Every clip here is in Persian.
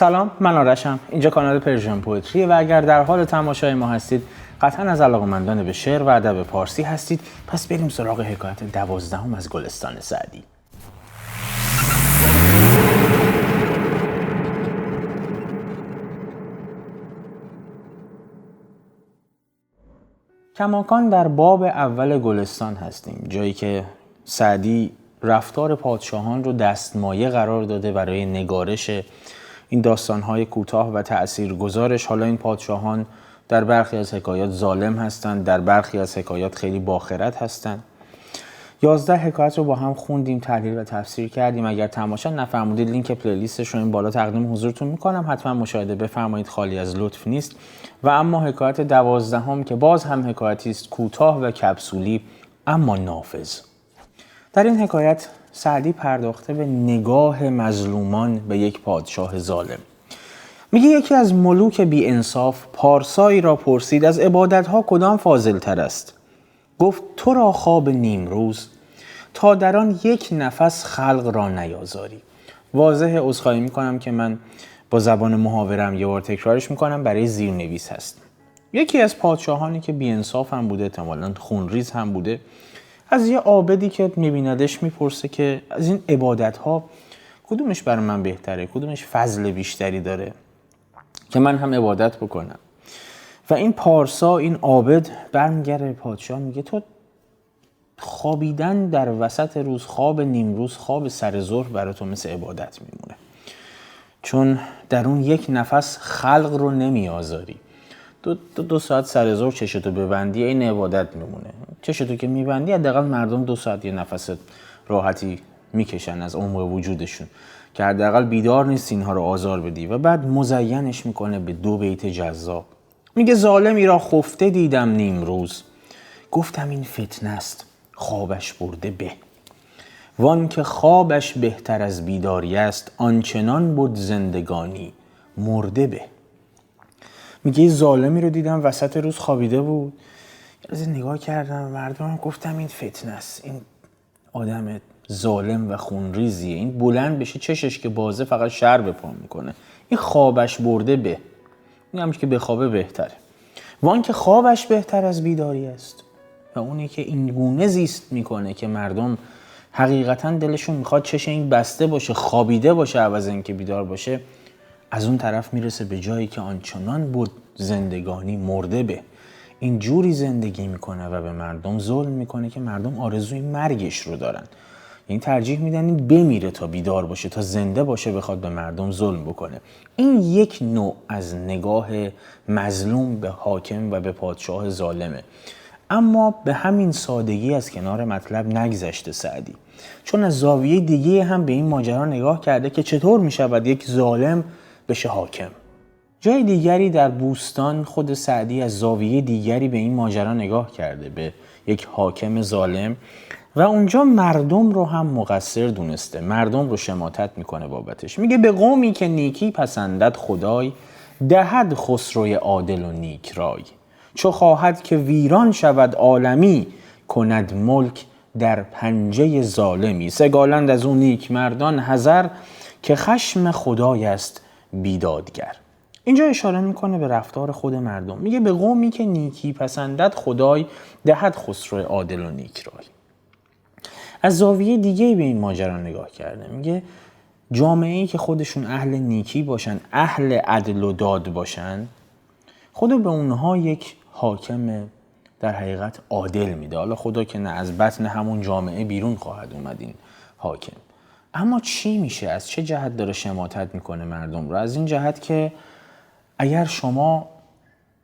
سلام، من آرشم. اینجا کانال پرژن پوئتری و اگر در حال تماشای ما هستید قطعا از علاقه‌مندان به شعر و ادب پارسی هستید. پس بریم سراغ حکایت 12 از گلستان سعدی. کماکان در باب اول گلستان هستیم، جایی که سعدی رفتار پادشاهان رو دستمایه قرار داده برای نگارش این داستان‌های کوتاه و تأثیرگذارش. حالا این پادشاهان در برخی از حکایات ظالم هستند، در برخی از حکایات خیلی باخرد هستند. 11 حکایت رو با هم خوندیم، تحلیل و تفسیر کردیم. اگر تماشا نفرمودید لینک پلیلیستش رو این بالا تقدیم حضورتون میکنم، حتما مشاهده بفرمایید، خالی از لطف نیست. و اما حکایت 12 که باز هم حکایتی است کوتاه و کپسولی اما نافذ. در این حکایت سعدی پرداخته به نگاه مظلومان به یک پادشاه ظالم. میگه یکی از ملوک بی انصاف پارسایی را پرسید از عبادتها کدام فاضل تر است؟ گفت تو را خواب نیمروز تا در آن یک نفس خلق را نیازاری. واضح عذرخواهی میکنم که من با زبان محاورم یه بار تکرارش میکنم، برای زیرنویس هست. یکی از پادشاهانی که بی انصاف هم بوده، احتمالاً خونریز هم بوده، از یه عابدی که میبیندش میپرسه که از این عبادتها کدومش برای من بهتره، کدومش فضل بیشتری داره که من هم عبادت بکنم. و این پارسا، این عابد برمیگره به پادشاه، میگه تو خوابیدن در وسط روز، خواب نیمروز، خواب سر ظهر برای تو مثل عبادت میمونه، چون در اون یک نفس خلق رو نمی آزاری. دو ساعت سر ظهر چشتو ببندی این عبادت میمونه. چشتو که میبندی حداقل مردم 2 ساعت یه نفس راحتی میکشن از عمق وجودشون، که حداقل بیدار نیست اینها رو آزار بدی. و بعد مزینش میکنه به 2 بیت جذاب. میگه ظالمی را خفته دیدم نیمروز، گفتم این فتنه است خوابش برده به. وان که خوابش بهتر از بیداری است، آنچنان بود زندگانی مرده به. میگه ظالمی رو دیدم وسط روز خوابیده بود، از نگاه کردم مردم، گفتم این فتنه است، این آدم ظالم و خونریزیه، این بلند بشه چشش که بازه فقط شر به پا میکنه، این خوابش برده به. این همش که به خوابه بهتره. وان که خوابش بهتر از بیداری است، و اونی که این گونه زیست میکنه که مردم حقیقتا دلشون میخواد چش این بسته باشه، خوابیده باشه عوض اینکه بیدار باشه، از اون طرف میرسه به جایی که آنچنان بود زندگانی مرده به. این جوری زندگی میکنه و به مردم ظلم میکنه که مردم آرزوی مرگش رو دارن. این ترجیح میدن این بمیره تا بیدار باشه، تا زنده باشه بخواد به مردم ظلم بکنه. این یک نوع از نگاه مظلوم به حاکم و به پادشاه ظالمه. اما به همین سادگی از کنار مطلب نگذشته سعدی، چون از زاویه دیگه هم به این ماجرا نگاه کرده که چطور میشود یک ظالم بشه حاکم. جای دیگری در بوستان خود سعدی از زاویه دیگری به این ماجرا نگاه کرده، به یک حاکم ظالم، و اونجا مردم رو هم مقصر دونسته، مردم رو شماتت میکنه بابتش. میگه به قومی که نیکی پسندد خدای، دهد خسروی عادل و نیک رای. چو خواهد که ویران شود عالمی، کند ملک در پنجه ظالمی. سگالند از اون نیک مردان حذر، که خشم خدای است بیدادگر. اینجا اشاره میکنه به رفتار خود مردم. میگه به قومی که نیکی پسندد خدای، دهد خسروی عادل و نیک رای. از زاویه دیگه به این ماجرا نگاه کرده. میگه جامعه‌ای که خودشون اهل نیکی باشن، اهل عدل و داد باشن، خدا به اونها یک حاکم در حقیقت عادل میده. حالا خدا که نه، از بطن همون جامعه بیرون خواهد اومد این حاکم. اما چی میشه؟ از چه جهت داره شماتت میکنه مردم رو؟ از این جهت که اگر شما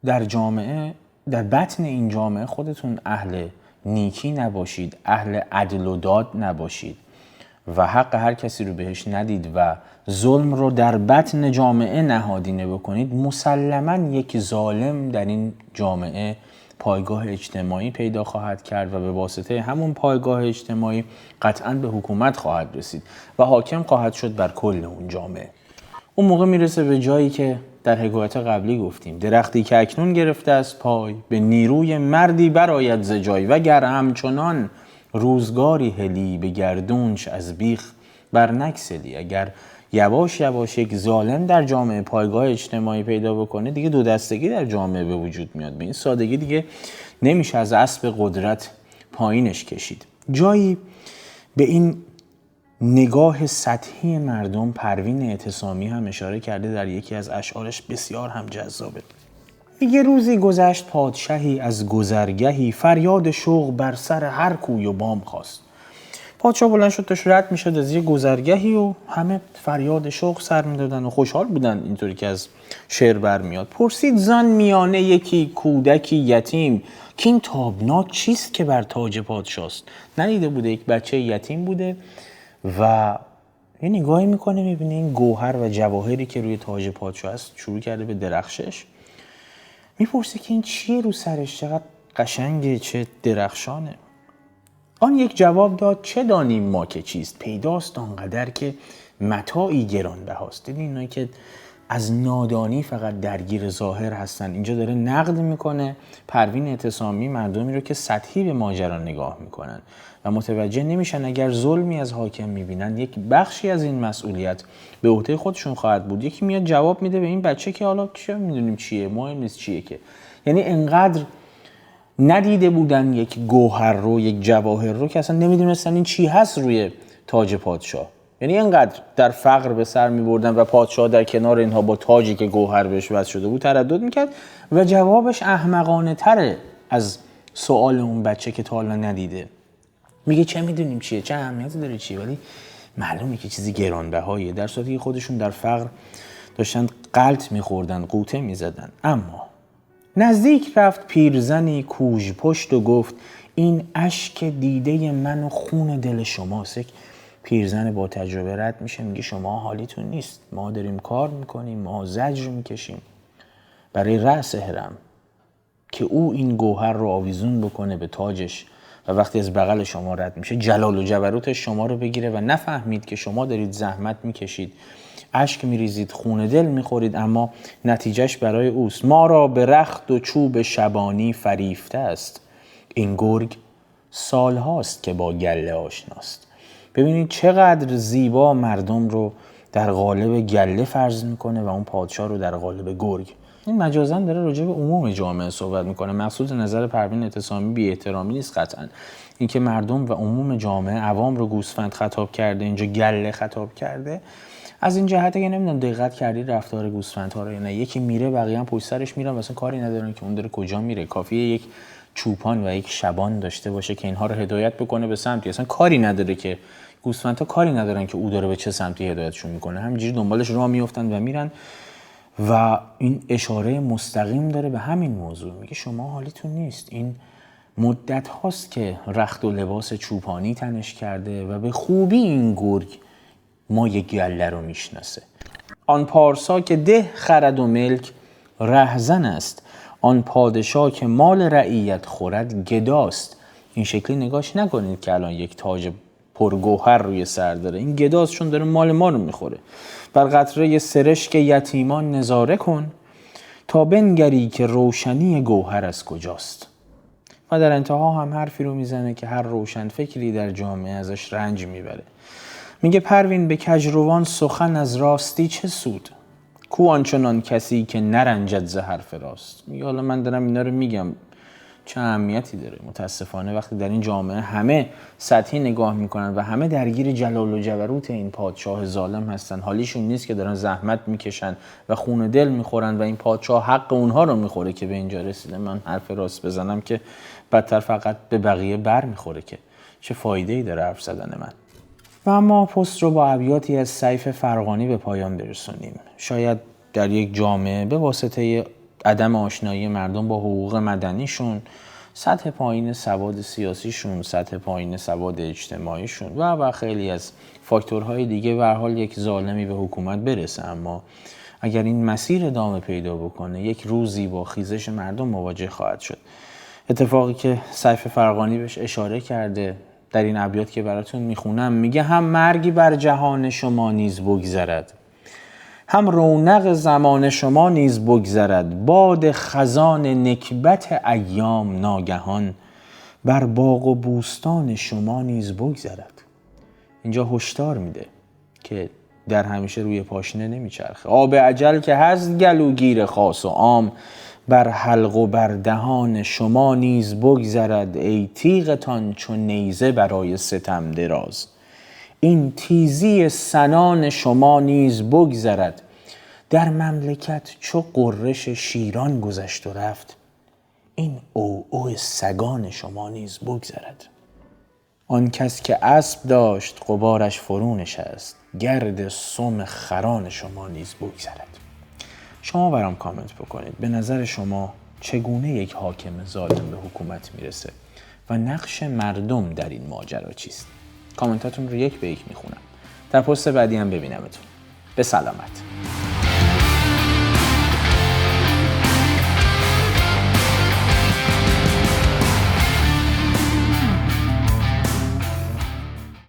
در جامعه، در بطن این جامعه خودتون اهل نیکی نباشید، اهل عدل و داد نباشید و حق هر کسی رو بهش ندید و ظلم رو در بطن جامعه نهادینه بکنید، مسلماً یک ظالم در این جامعه پایگاه اجتماعی پیدا خواهد کرد و به واسطه همون پایگاه اجتماعی قطعاً به حکومت خواهد رسید و حاکم خواهد شد بر کل اون جامعه. اون موقع میرسه به جایی که در حکایت قبلی گفتیم، درختی که اکنون گرفته از پای، به نیروی مردی برآید ز جای. و گر همچنان روزگاری هلی، به گردونش از بیخ بر نگسلی. اگر یواش یواش یک ظالم در جامعه پایگاه اجتماعی پیدا بکنه، دیگه دو دستگی در جامعه به وجود میاد. به این سادگی دیگه نمیشه از اسب قدرت پایینش کشید. جایی به این نگاه سطحی مردم پروین اعتصامی هم اشاره کرده در یکی از اشعارش، بسیار هم جذابه. میگه روزی گذشت پادشاهی از گذرگهی، فریاد شوق بر سر هر کوی و بام خواست. پادشاه بلند شد داشت رد میشد از یه گذرگهی و همه فریاد شوق سر میدادن و خوشحال بودن، اینطوری که از شعر برمیاد. پرسید زان میانه یکی کودکی یتیم، که این تابناک چیست که بر تاج پادشاست؟ ندیده بوده یک بچه یتیم بوده و یه نگاهی میکنه، میبینه این گوهر و جواهری که روی تاج پادشاه است شروع کرده به درخشش. میپرسه که این چیه رو سرش، چقدر قشنگه، چه درخشانه. آن یک جواب داد چه دانیم ما که چیست، پیداست آنقدر که متاعی گرانبهاست. دیدین اینایی که از نادانی فقط درگیر ظاهر هستن. اینجا داره نقد میکنه پروین اعتصامی مردمی رو که سطحی به ماجرا نگاه میکنن و متوجه نمیشن اگر ظلمی از حاکم میبینن یک بخشی از این مسئولیت به عهده خودشون خواهد بود. یکی میاد جواب میده به این بچه که حالا چه میدونیم چیه، مهم نیست چیه، که یعنی انقدر ندیده بودن یک گوهر رو، یک جواهر رو، که اصلا نمیدونستن این چی هست روی تاج پادشاه. یعنی اینقدر در فقر به سر میبردن و پادشاه در کنار اینها با تاجی که گوهر بهش وصل شده بود تردد میکرد و جوابش احمقانه تره از سوال اون بچه که تا حالا ندیده. میگه چه میدونیم چیه، چه اهمیتی داره چیه، ولی معلومه که چیزی گرانبهاییه، در صورتی که خودشون در فقر داشتن غلط میخوردن، قوطه میزدن. اما نزدیک رفت پیرزنی کوژ پشت و گفت این اشک دیده من و خون دل شماست. یک پیرزن با تجربه رد میشه، میگه شما حالیتون نیست، ما داریم کار میکنیم، ما زجر میکشیم برای رأس هرم که او این گوهر رو آویزون بکنه به تاجش و وقتی از بغل شما رد میشه جلال و جبروتش شما رو بگیره و نفهمید که شما دارید زحمت میکشید، اشک میریزید، خون دل میخورید، اما نتیجهش برای اوست. ما را به رخت و چوب شبانی فریفته است، این گرگ سالهاست که با گله آشناست. ببینید چقدر زیبا مردم رو در قالب گله فرض میکنه و اون پادشاه رو در قالب گرگ. این مجازاً داره راجع به عموم جامعه صحبت میکنه. مقصود نظر پروین اعتصامی بی احترامی نیست قطعاً. اینکه مردم و عموم جامعه عوام رو گوسفند خطاب کرده، اینجا گله خطاب کرده. از این جهت که نمیدونم دقت کردید رفتار گوسفندها رو یا نه، یکی میره بقیه هم پشت سرش میرن واسه کاری ندارن که اون داره کجا میره. کافیه یک چوپان و یک شبان داشته باشه که اینها رو هدایت بکنه به سمتی، اصلا کاری نداره که گوسفندها کاری ندارن که او داره به چه سمتی هدایتشون میکنه، همینجوری دنبالش راه میافتن و میرن. و این اشاره مستقیم داره به همین موضوع، میگه شما حالیتون نیست، این مدت هاست که رخت و لباس چوپانی تنش کرده و به خوبی این گرگ ما یک گله رو میشناسه. آن پارسا که ده خرد و ملک رهزن است، آن پادشاه که مال رعیت خورد گداست. این شکلی نگاش نکنید که الان یک تاج پرگوهر روی سر داره، این گداست چون داره مال ما رو میخوره. بر قطره سرشک یتیمان نظاره کن، تا بنگری که روشنی گوهر از کجاست. و در انتها هم حرفی رو میزنه که هر روشن فکری در جامعه ازش رنج میبره. میگه پروین به کجروان سخن از راستی چه سود، کو آنچنان کسی که نرنجد ز حرف راست. میگه حالا من دارم اینا رو میگم، چه اهمیتی داره؟ متاسفانه وقتی در این جامعه همه سطحی نگاه میکنن و همه درگیر جلال و جبروت این پادشاه ظالم هستن، حالیشون نیست که دارن زحمت میکشن و خون دل میخورن و این پادشاه حق اونها رو میخوره که به اینجا رسیده. من حرف راست بزنم که بدتر فقط به بقیه بر میخوره، که چه فایده‌ای داره حرف زدن من. و اما پست رو با ابیاتی از سیف فرغانی به پایان برسونیم. شاید در یک جامعه به واسطه عدم آشنایی مردم با حقوق مدنیشون، سطح پایین سواد سیاسیشون، سطح پایین سواد اجتماعیشون و خیلی از فاکتورهای دیگه به هر حال یک ظالمی به حکومت برسه، اما اگر این مسیر ادامه پیدا بکنه یک روزی با خیزش مردم مواجه خواهد شد. اتفاقی که سیف فرغانی بهش اشاره کرده در این ابیات که براتون میخونم، میگه هم مرگی بر جهان شما نیز بگذرد، هم رونق زمان شما نیز بگذرد، باد خزان نکبت ایام ناگهان بر باغ و بوستان شما نیز بگذرد. اینجا هشدار میده که در همیشه روی پاشنه نمیچرخه. آب اجل که هست گلوگیر خاص و عام، بر حلق و بر دهان شما نیز بگذرد، ای تیغتان چون نیزه برای ستم دراز. این تیزی سنان شما نیز بگذرد، در مملکت چو قررش شیران گذشت و رفت، این عوعو سگان شما نیز بگذرد. آن کس که اسب داشت غبارش فرو نشست، گرد سم خران شما نیز بگذرد. شما برام کامنت بکنید به نظر شما چگونه یک حاکم ظالم به حکومت میرسه و نقش مردم در این ماجرا چیست؟ کامنتاتون رو یک به یک میخونم. در پست بعدی هم ببینمتون. به سلامت.